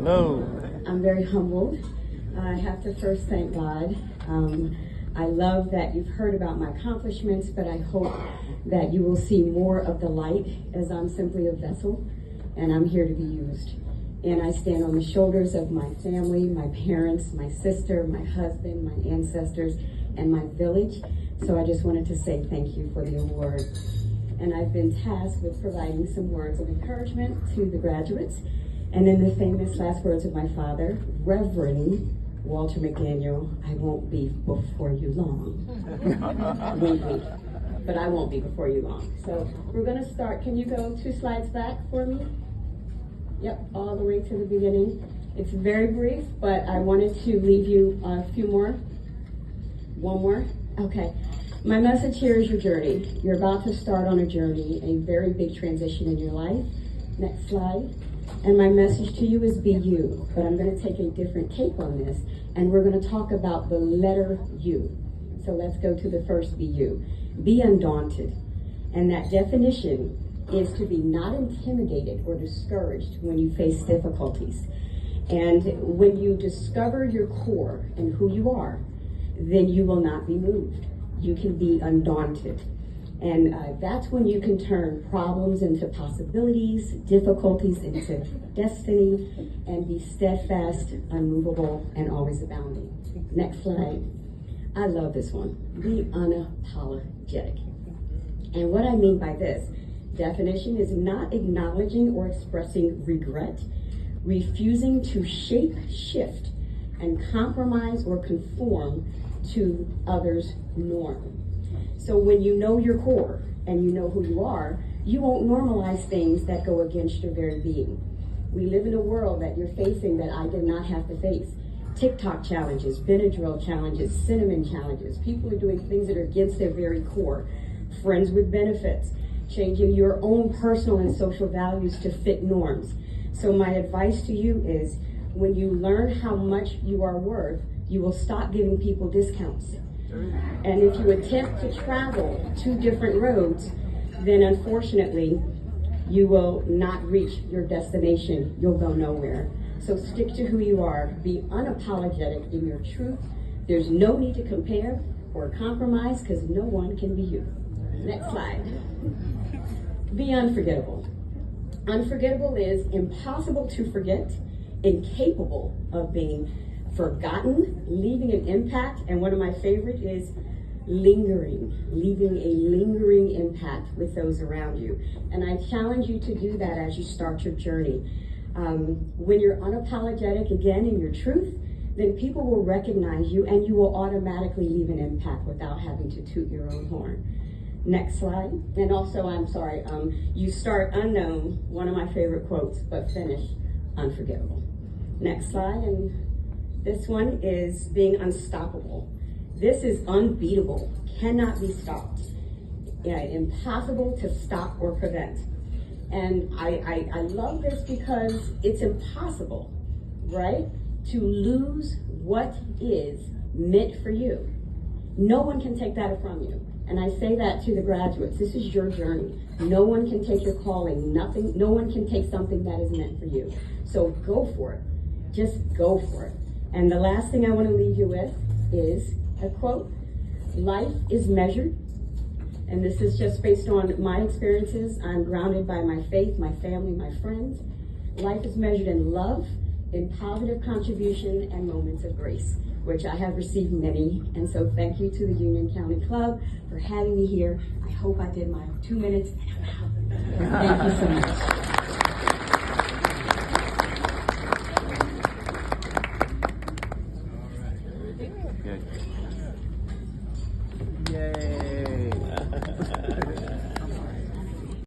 Hello. I'm very humbled. I have to first thank God. I love that you've heard about my accomplishments, but I hope that you will see more of the light, as I'm simply a vessel and I'm here to be used. And I stand on the shoulders of my family, my parents, my sister, my husband, my ancestors, and my village. So I just wanted to say thank you for the award. And I've been tasked with providing some words of encouragement to the graduates. And in the famous last words of my father, Reverend Walter McDaniel, I won't be before you long. Wink, wink. But I won't be before you long. So we're going to start. Can you go 2 slides back for me? Yep, all the way to the beginning. It's very brief, but I wanted to leave you a few more. One more? Okay. My message here is your journey. You're about to start on a journey, a very big transition in your life. Next slide. And my message to you is be you, but I'm going to take a different take on this, and we're going to talk about the letter U. So let's go to the first be you. Be undaunted. And that definition is to be not intimidated or discouraged when you face difficulties. And when you discover your core and who you are, then you will not be moved. You can be undaunted. And that's when you can turn problems into possibilities, difficulties into destiny, and be steadfast, unmovable, and always abounding. Next slide. I love this one. Be unapologetic. And what I mean by this definition is not acknowledging or expressing regret, refusing to shape, shift, and compromise or conform to others' norm. So when you know your core and you know who you are, you won't normalize things that go against your very being. We live in a world that you're facing that I did not have to face. TikTok challenges, Benadryl challenges, cinnamon challenges. People are doing things that are against their very core. Friends with benefits, changing your own personal and social values to fit norms. So my advice to you is when you learn how much you are worth, you will stop giving people discounts. And if you attempt to travel 2 different roads, then unfortunately, you will not reach your destination. You'll go nowhere. So stick to who you are. Be unapologetic in your truth. There's no need to compare or compromise because no one can be you. Next slide. Be unforgettable. Unforgettable is impossible to forget, incapable of being forgotten, leaving an impact, and one of my favorite is lingering, leaving a lingering impact with those around you. And I challenge you to do that as you start your journey. When you're unapologetic, again, in your truth, then people will recognize you and you will automatically leave an impact without having to toot your own horn. Next slide. And also, I'm sorry, you start unknown, one of my favorite quotes, but finish unforgettable. Next slide. And this one is being unstoppable. This is unbeatable, cannot be stopped. Yeah, impossible to stop or prevent. And I love this because it's impossible, right? To lose what is meant for you. No one can take that from you. And I say that to the graduates. This is your journey. No one can take your calling. No one can take something that is meant for you. So go for it. Just go for it. And the last thing I want to leave you with is a quote. Life is measured. And this is just based on my experiences. I'm grounded by my faith, my family, my friends. Life is measured in love, in positive contribution, and moments of grace, which I have received many. And so thank you to the Union County Club for having me here. I hope I did my 2 minutes and I'm out. Thank you so much. Good.